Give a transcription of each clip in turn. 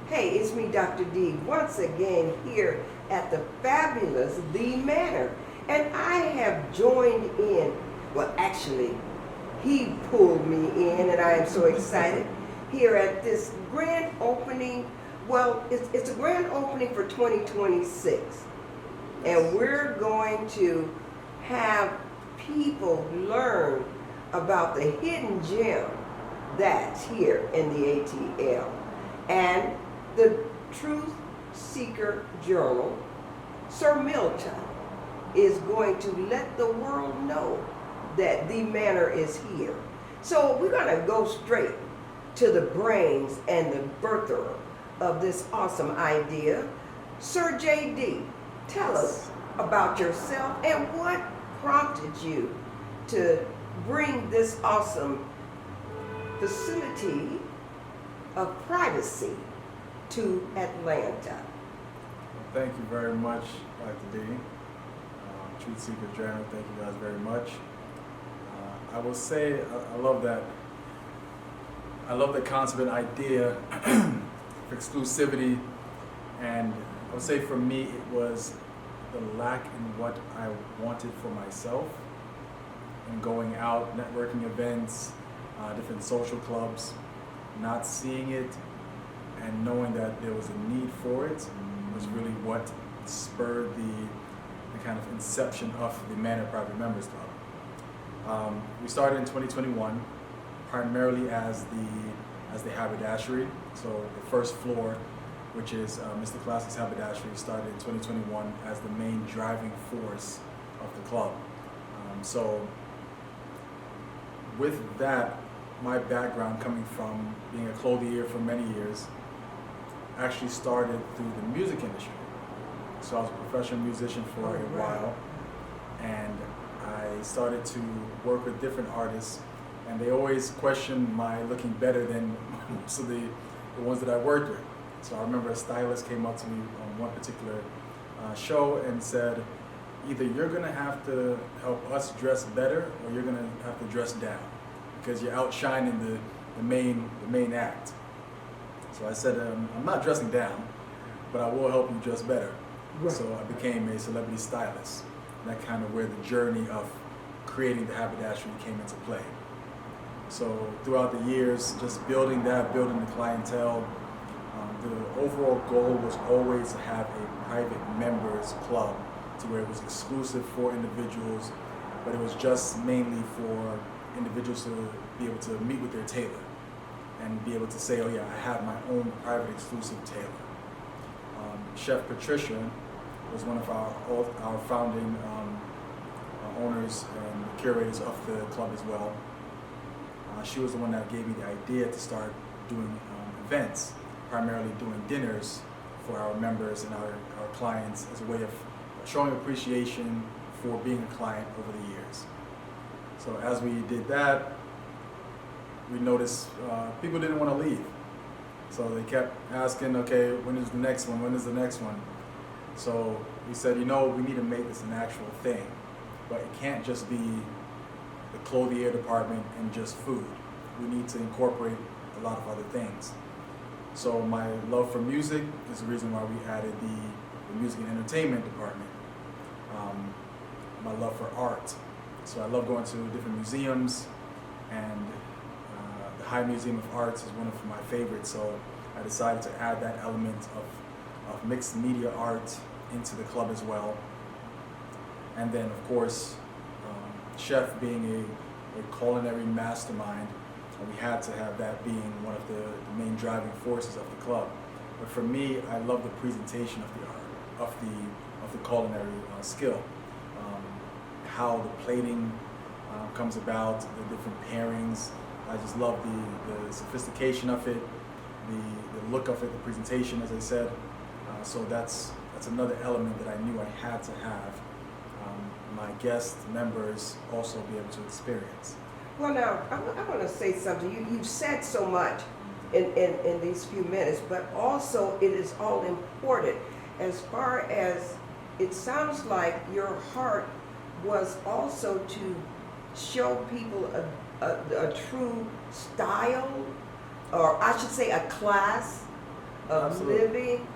Hey, it's me, Dr. D, once again here at the fabulous The Manor. And I have joined in, well, actually, he pulled me in, and I am so excited here at this grand opening. Well, it's a grand opening for 2026. And we're going to have people learn about the hidden gem that's here in the ATL. And the Truth Seeker Journal, Sir Milton, is going to let the world know that the Manor is here. So we're going to go straight to the brains and the birther of this awesome idea. Sir JD, tell us about yourself and what prompted you to bring this awesome facility of privacy to Atlanta. Thank you very much, Dr. D. Truth Seeker Journal, thank you guys very much. I will say I love that. I love the concept and idea of exclusivity, and I would say for me it was the lack in what I wanted for myself, and going out, networking events, different social clubs, not seeing it and knowing that there was a need for it was really what spurred the kind of inception of the Manor Private Members Club. We started in 2021 primarily as the haberdashery. So the first floor, which is Mr. Classic's haberdashery, started in 2021 as the main driving force of the club. So with that, my background coming from being a clothier for many years actually started through the music industry. So I was a professional musician for a while, and I started to work with different artists, and they always questioned my looking better than most of the ones that I worked with. So I remember a stylist came up to me on one particular show and said, either you're gonna have to help us dress better or you're gonna have to dress down because you're outshining the main act. So I said, I'm not dressing down, but I will help you dress better. Right. So I became a celebrity stylist. And that kind of where the journey of creating the haberdashery came into play. So throughout the years, just building the clientele, the overall goal was always to have a private members club to where it was exclusive for individuals, but it was just mainly for individuals to be able to meet with their tailor and be able to say, oh yeah, I have my own private exclusive tailor. Chef Patricia was one of our founding owners and curators of the club as well. She was the one that gave me the idea to start doing events, primarily doing dinners for our members and our clients as a way of showing appreciation for being a client over the years. So as we did that, we noticed people didn't want to leave. So they kept asking, okay, when is the next one? When is the next one? So we said, we need to make this an actual thing, but it can't just be the clothier department and just food. We need to incorporate a lot of other things. So my love for music is the reason why we added the music and entertainment department. My love for art. So I love going to different museums, and the High Museum of Arts is one of my favorites. So I decided to add that element of mixed media art into the club as well. And then of course, Chef being a culinary mastermind, we had to have that being one of the main driving forces of the club. But for me, I love the presentation of the art, of the culinary skill. How the plating comes about, the different pairings. I just love the sophistication of it, the look of it, the presentation, as I said. So that's another element that I knew I had to have my guest members also be able to experience. Well, now, I want to say something. You've said so much in these few minutes, but also it is all important as far as it sounds like your heart was also to show people a true style, or I should say a class of Absolutely. living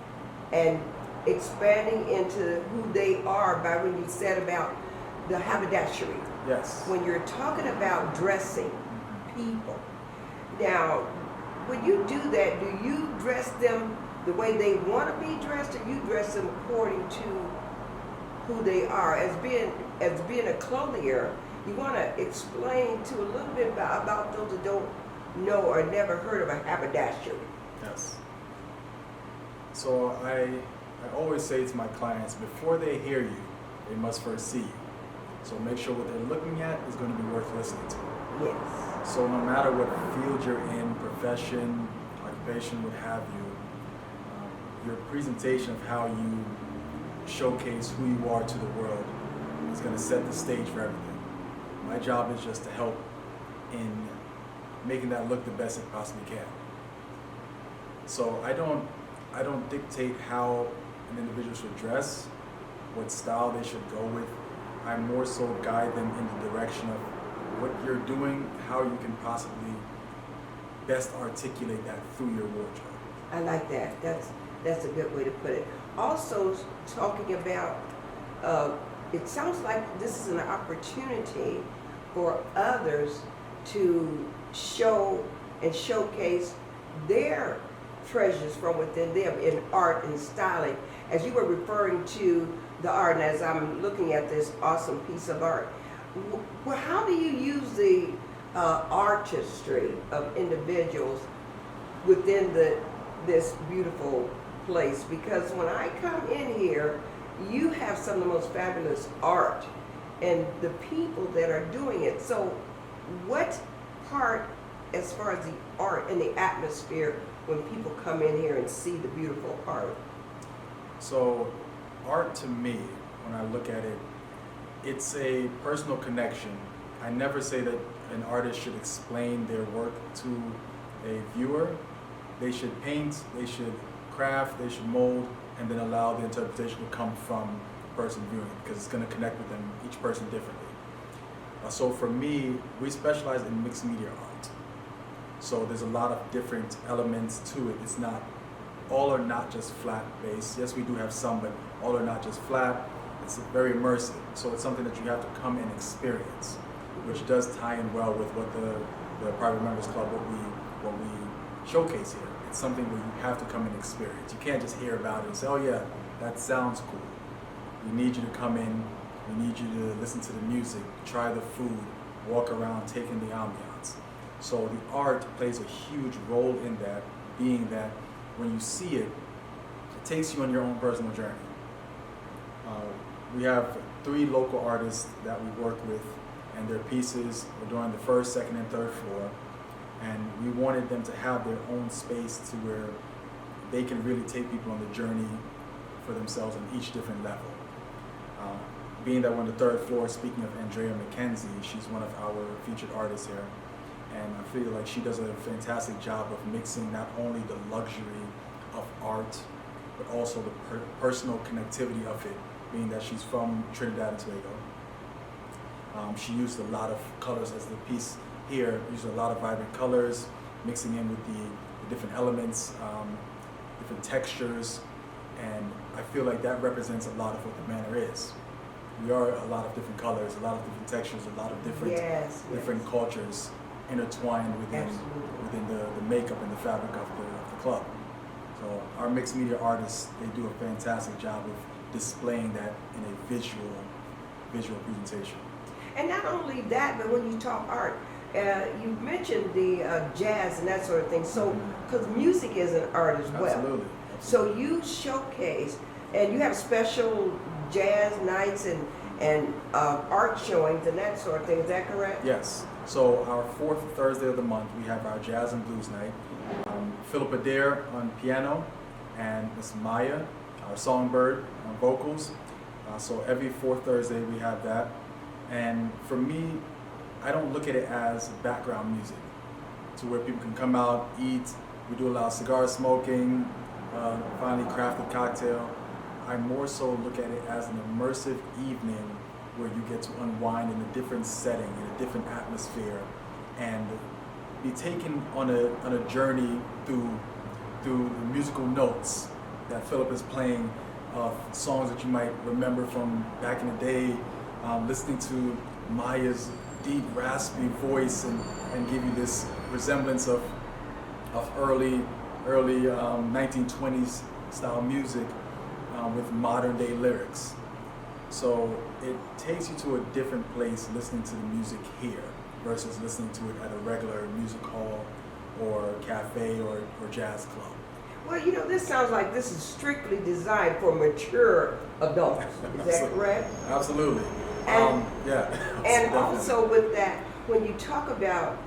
and expanding into who they are by when you said about the haberdashery. Yes. When you're talking about dressing Mhm. people. Now, when you do that, do you dress them the way they want to be dressed, or you dress them according to who they are? As being a clothier, you want to explain to a little bit about those that don't know or never heard of a haberdashery. Yes. So I always say to my clients, before they hear you, they must first see you. So make sure what they're looking at is going to be worth listening to. Yes. So no matter what field you're in, profession, occupation, what have you, your presentation of how you showcase who you are to the world is going to set the stage for everything. My job is just to help in making that look the best it possibly can. So I don't dictate how an individual should dress, what style they should go with. I more so guide them in the direction of what you're doing, how you can possibly best articulate that through your wardrobe. I like that. That's a good way to put it. Also, talking about, it sounds like this is an opportunity for others to show and showcase their treasures from within them in art and styling. As you were referring to the art, and as I'm looking at this awesome piece of art, well, how do you use the artistry of individuals within this beautiful place? Because when I come in here, you have some of the most fabulous art and the people that are doing it. So what part, as far as the art and the atmosphere, when people come in here and see the beautiful art? So art to me, when I look at it, it's a personal connection. I never say that an artist should explain their work to a viewer. They should paint, they should craft, they should mold, and then allow the interpretation to come from the person viewing it, because it's going to connect with them, each person differently. So for me, we specialize in mixed media art. So there's a lot of different elements to it. It's not, all are not just flat based. Yes, we do have some, but all are not just flat. It's very immersive. So it's something that you have to come and experience, which does tie in well with what the Private Members Club, what we showcase here. It's something where you have to come and experience. You can't just hear about it and say, oh yeah, that sounds cool. We need you to come in, we need you to listen to the music, try the food, walk around, take in the ambiance. So the art plays a huge role in that, being that when you see it, it takes you on your own personal journey. We have 3 local artists that we work with, and their pieces are doing the first, second, and third floor. And we wanted them to have their own space to where they can really take people on the journey for themselves on each different level. Being that we're on the 3rd floor, speaking of Andrea McKenzie, she's one of our featured artists here. And I feel like she does a fantastic job of mixing not only the luxury of art, but also the personal connectivity of it, being that she's from Trinidad and Tobago. She used a lot of colors, as the piece here, used a lot of vibrant colors, mixing in with the different elements, different textures, and I feel like that represents a lot of what the Manor is. We are a lot of different colors, a lot of different textures, a lot of different different cultures intertwined within the makeup and the fabric of the club. So our mixed media artists, they do a fantastic job of displaying that in a visual presentation. And not only that, but when you talk art, you mentioned the jazz and that sort of thing. So, because music is an art as well. Absolutely. So you showcase, and you have special jazz nights and art showings and that sort of thing. Is that correct? Yes. So our 4th Thursday of the month, we have our Jazz and Blues Night. Philip Adair on piano, and Miss Maya, our songbird, on vocals. So every 4th Thursday we have that. And for me, I don't look at it as background music, to where people can come out, eat. We do a lot of cigar smoking, finely crafted cocktail. I more so look at it as an immersive evening where you get to unwind in a different setting, in a different atmosphere, and be taken on a journey through through the musical notes that Philip is playing of songs that you might remember from back in the day, listening to Maya's deep, raspy voice and give you this resemblance of early 1920s style music with modern day lyrics. So it takes you to a different place listening to the music here versus listening to it at a regular music hall or cafe or jazz club. Well, you know, this sounds like this is strictly designed for mature adults. Is that correct? Absolutely. And, yeah. And Definitely. also with that, when you talk about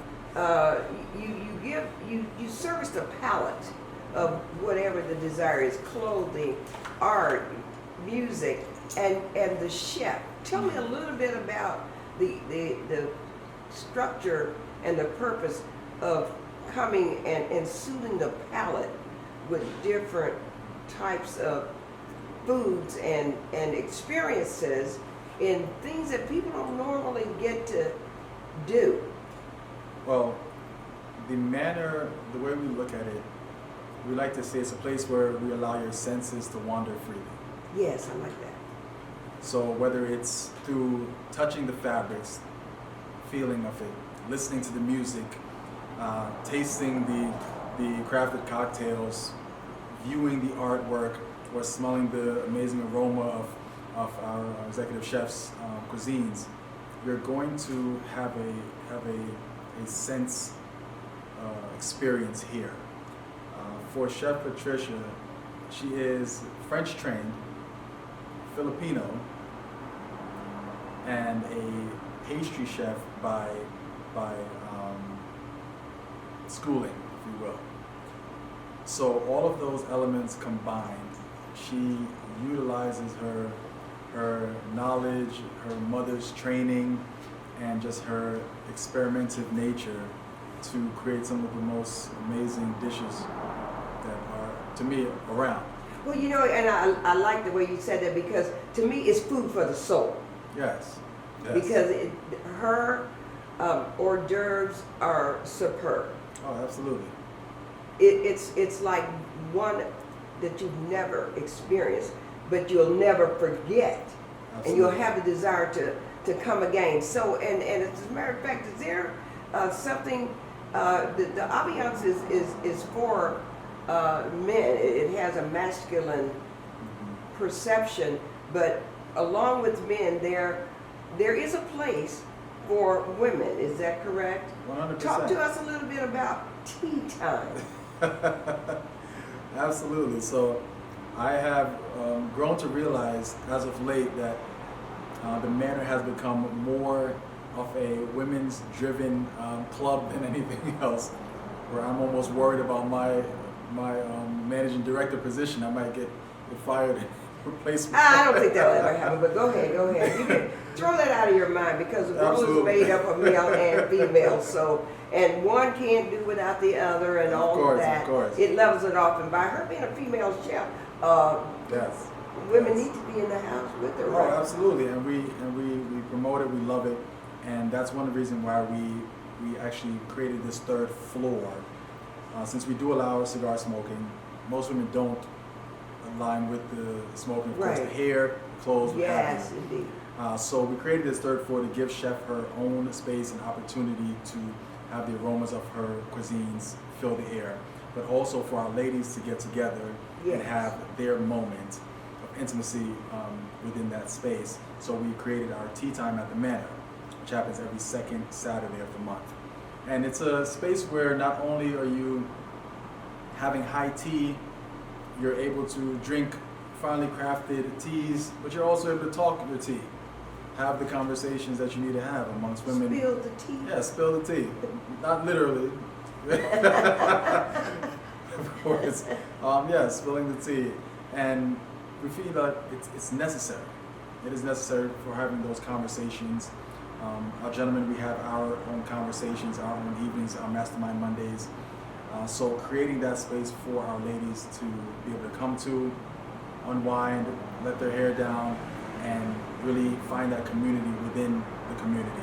you service the palette of whatever the desire is, clothing, art, music, and the chef. Tell me a little bit about the structure and the purpose of coming and suiting the palette with different types of foods and experiences in things that people don't normally get to do. Well, the Manor, the way we look at it, we like to say it's a place where we allow your senses to wander freely. Yes, I like that. So whether it's through touching the fabrics, feeling of it, listening to the music, tasting the crafted cocktails, viewing the artwork, or smelling the amazing aroma of our executive chef's cuisines, you're going to have a sense experience here. For Chef Patricia, she is French trained, Filipino, and a pastry chef by schooling, if you will. So all of those elements combined, she utilizes her knowledge, her mother's training, and just her experimentative nature to create some of the most amazing dishes that are, to me, around. Well, you know, and I like the way you said that, because to me it's food for the soul. Yes. Because her hors d'oeuvres are superb. Oh, absolutely. It's like one that you've never experienced, but you'll never forget. Absolutely. And you'll have the desire to come again. So, and as a matter of fact, is there something, the ambiance is for men. It has a masculine perception, but along with men, there is a place for women. Is that correct? 100%. Talk to us a little bit about tea time. Absolutely. So I have grown to realize as of late that the Manor has become more of a women's driven club than anything else, where I'm almost worried about my managing director position. I might get fired and replaced. I don't think that'll ever happen, but go ahead. You can throw that out of your mind, because the world is made up of male and female, so, and one can't do without the other and all of that. Of course. It levels it off, and by her being a female chef, Yes. women need to be in the house with her, Oh, right? absolutely, and we promote it, we love it, and that's one of the reasons why we actually created this third floor. Since we do allow cigar smoking, most women don't align with the smoking, of course, the Right. hair, clothes, what have Yes, you. indeed. So we created this third floor to give Chef her own space and opportunity to have the aromas of her cuisines fill the air, but also for our ladies to get together and Yes. have their moment of intimacy within that space. So we created our tea time at the Manor, which happens every second Saturday of the month. And it's a space where not only are you having high tea, you're able to drink finely crafted teas, but you're also able to talk your tea. Have the conversations that you need to have amongst women. Spill the tea. Yeah, spill the tea. Not literally. Of course. Yeah, spilling the tea. And we feel that it's necessary. It is necessary for having those conversations. Our gentlemen, we have our own conversations, our own evenings, our Mastermind Mondays. So creating that space for our ladies to be able to come to, unwind, let their hair down, and really find that community within the community.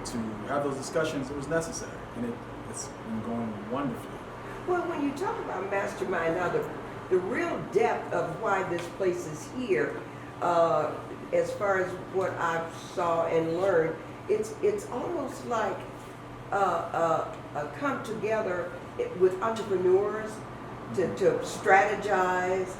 To have those discussions, it was necessary, and it's been going wonderfully. Well, when you talk about mastermind, now the real depth of why this place is here, as far as what I saw and learned, it's almost like a come together with entrepreneurs to strategize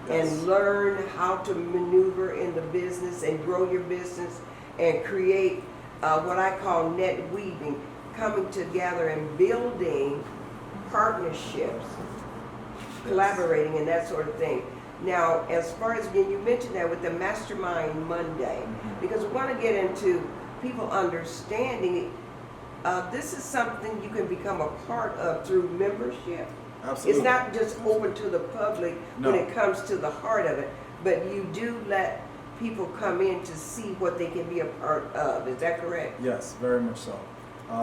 Yes. and learn how to maneuver in the business and grow your business and create what I call net weaving, coming together and building partnerships, collaborating and that sort of thing. Now, as far as, and you mentioned that with the Mastermind Monday, because we want to get into people understanding this is something you can become a part of through membership. Absolutely. It's not just open to the public No. when it comes to the heart of it, but you do let people come in to see what they can be a part of. Is that correct? Yes, very much so.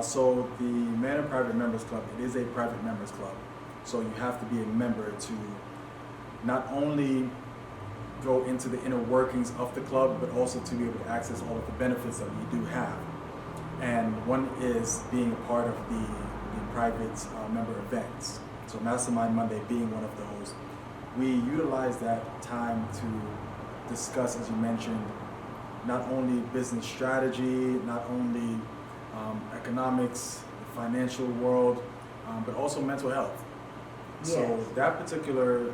So the Manor Private Members Club, it is a private members club. So you have to be a member to not only go into the inner workings of the club, but also to be able to access all of the benefits that we do have. And one is being a part of the private member events. So Mastermind Monday being one of those. We utilize that time to discuss, as you mentioned, not only business strategy, not only economics, the financial world, but also mental health. So Yes. that particular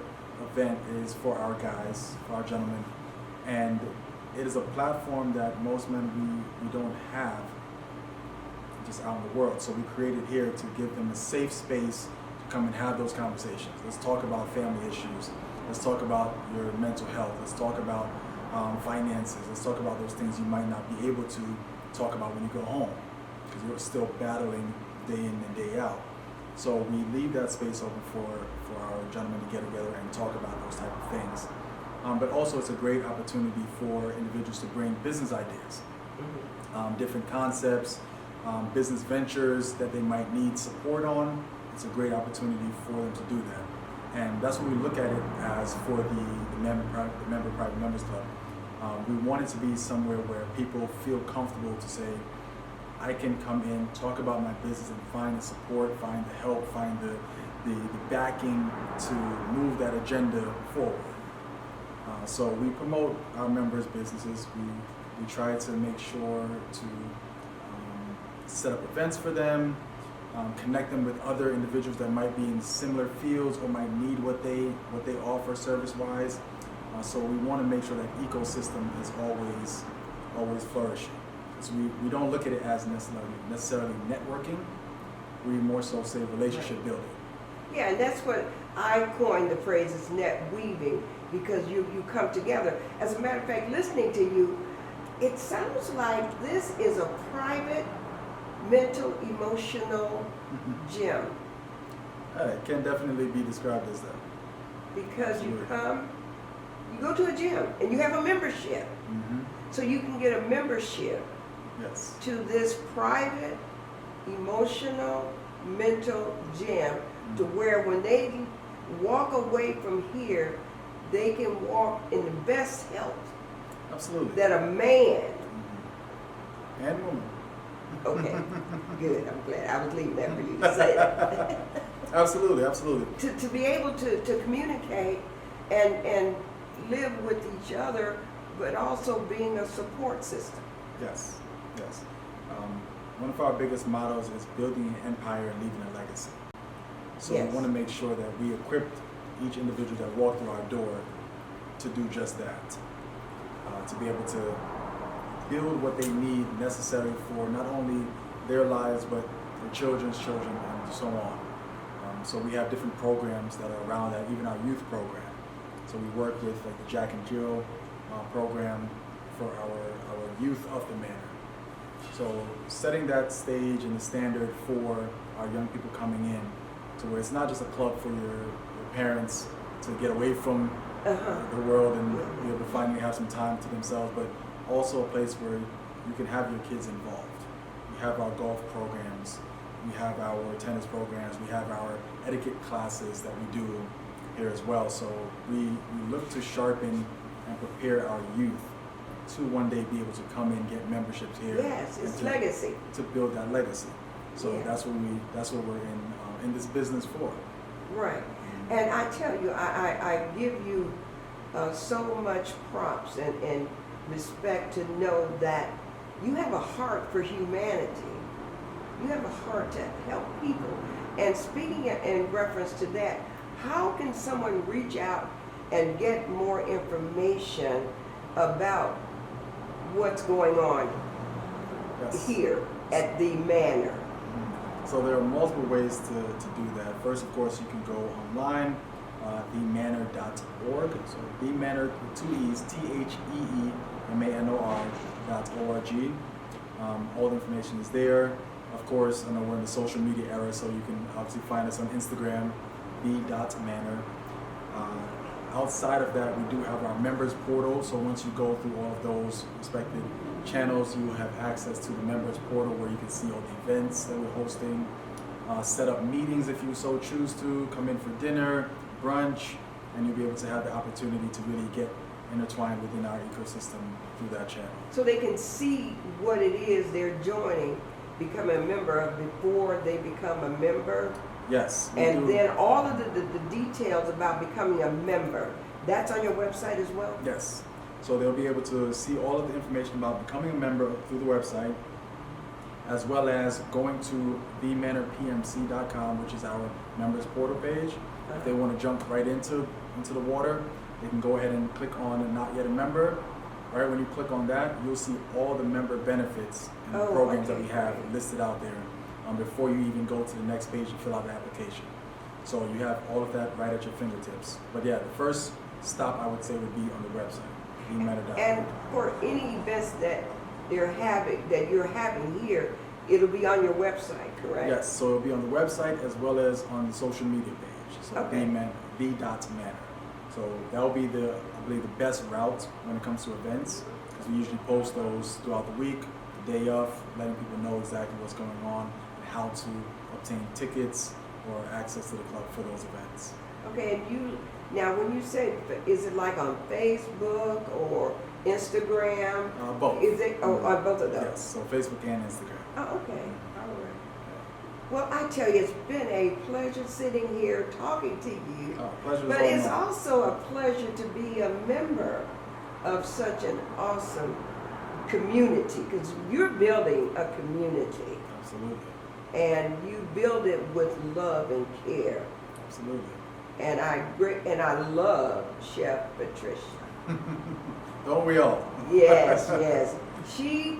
event is for our guys, for our gentlemen, and it is a platform that most men we don't have just out in the world. So we created here to give them a safe space to come and have those conversations. Let's talk about family issues. Let's talk about your mental health. Let's talk about finances. Let's talk about those things you might not be able to talk about when you go home because you're still battling day in and day out. So we leave that space open for our gentlemen to get together and talk about those type of things. But also it's a great opportunity for individuals to bring business ideas, different concepts, business ventures that they might need support on. It's a great opportunity for them to do that. And that's what we look at it as for the member private members club. We want it to be somewhere where people feel comfortable to say, I can come in, talk about my business and find the support, find the help, find the backing to move that agenda forward. So we promote our members' businesses. We try to make sure to set up events for them, connect them with other individuals that might be in similar fields or might need what they offer service-wise. So we want to make sure that ecosystem is always flourishing. So we don't look at it as necessarily networking. We more so say relationship building. Yeah, and that's what I coined the phrase is net weaving, because you come together. As a matter of fact, listening to you, it sounds like this is a private mental, emotional gym. It can definitely be described as that. Because you go to a gym and you have a membership. So you can get a membership Yes. to this private, emotional, mental gym to where when they walk away from here, they can walk in the best health Absolutely. that a man. And woman. Okay, good. I'm glad. I was leaving that for you to say that. Absolutely, absolutely. To be able to communicate and live with each other, but also being a support system. Yes, yes. One of our biggest mottos is building an empire and leaving a legacy. So Yes. we want to make sure that we equip each individual that walks through our door to do just that. To be able to build what they need necessary for not only their lives, but their children's children and so on. So we have different programs that are around that, even our youth program. So we work with like the Jack and Jill program for our youth of the Manor. So setting that stage and the standard for our young people coming in to where it's not just a club for your parents to get away from the world and be able to finally have some time to themselves, but also a place where you can have your kids involved. We have our golf programs, we have our tennis programs, we have our etiquette classes that we do here as well. So we look to sharpen and prepare our youth to one day be able to come in, get memberships here. Yes, it's and legacy. to build that legacy. So Yeah. that's what we're in this business for. Right. And I tell you, I give you so much props and respect to know that you have a heart for humanity. You have a heart to help people. And speaking in reference to that, how can someone reach out and get more information about what's going on Yes. here at the Manor? So there are multiple ways to do that. First, of course, you can go online, themanor.org. So themanor with two E's, TheeManor.org. All the information is there. Of course, I know we're in the social media era, so you can obviously find us on Instagram, the.manor. Outside of that, we do have our members portal. So once you go through all of those respected channels, you will have access to the members portal where you can see all the events that we're hosting, set up meetings if you so choose to, come in for dinner, brunch, and you'll be able to have the opportunity to really get intertwined within our ecosystem through that channel. So they can see what it is they're joining, become a member of before they become a member. Yes. we And do. then all of the details about becoming a member, that's on your website as well? Yes. So they'll be able to see all of the information about becoming a member through the website, as well as going to themanorpmc.com, which is our members portal page. If they want to jump right into the water, they can go ahead and click on Not Yet a Member. Right when you click on that, you'll see all the member benefits and the programs that we have listed out there before you even go to the next page and fill out the application. So you have all of that right at your fingertips. But yeah, the first stop I would say would be on the website, themanor.org. And for any events that you're having here, it'll be on your website, correct? Yes, so it'll be on the website as well as on the social media page. So Okay. the.manor. So that will be I believe, the best route when it comes to events, because we usually post those throughout the week, the day of, letting people know exactly what's going on and how to obtain tickets or access to the club for those events. Okay, and now when you say, is it like on Facebook or Instagram? Both. Is it, on both of those? Yes, so Facebook and Instagram. Oh, okay, all right. Well, I tell you, it's been a pleasure sitting here talking to you. Pleasure is But all it's mine. also a pleasure to be a member of such an awesome community, because you're building a community, Absolutely. and you build it with love and care. Absolutely. And I love Chef Patricia. Don't we all? Yes, yes. She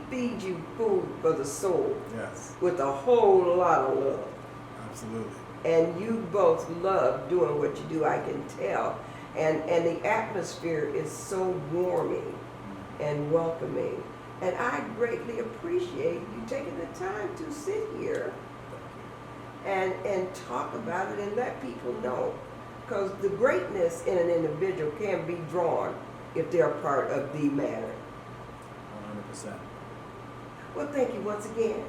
feeds you food for the soul Yes, with a whole lot of love. absolutely. And you both love doing what you do, I can tell. And the atmosphere is so warming and welcoming. And I greatly appreciate you taking the time to sit here and talk about it and let people know. Because the greatness in an individual can be drawn if they're part of the Manor. 100%. Well, thank you once again.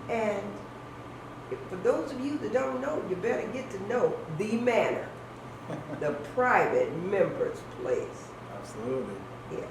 And for those of you that don't know, you better get to know the Manor, the private members place. Absolutely. Yes.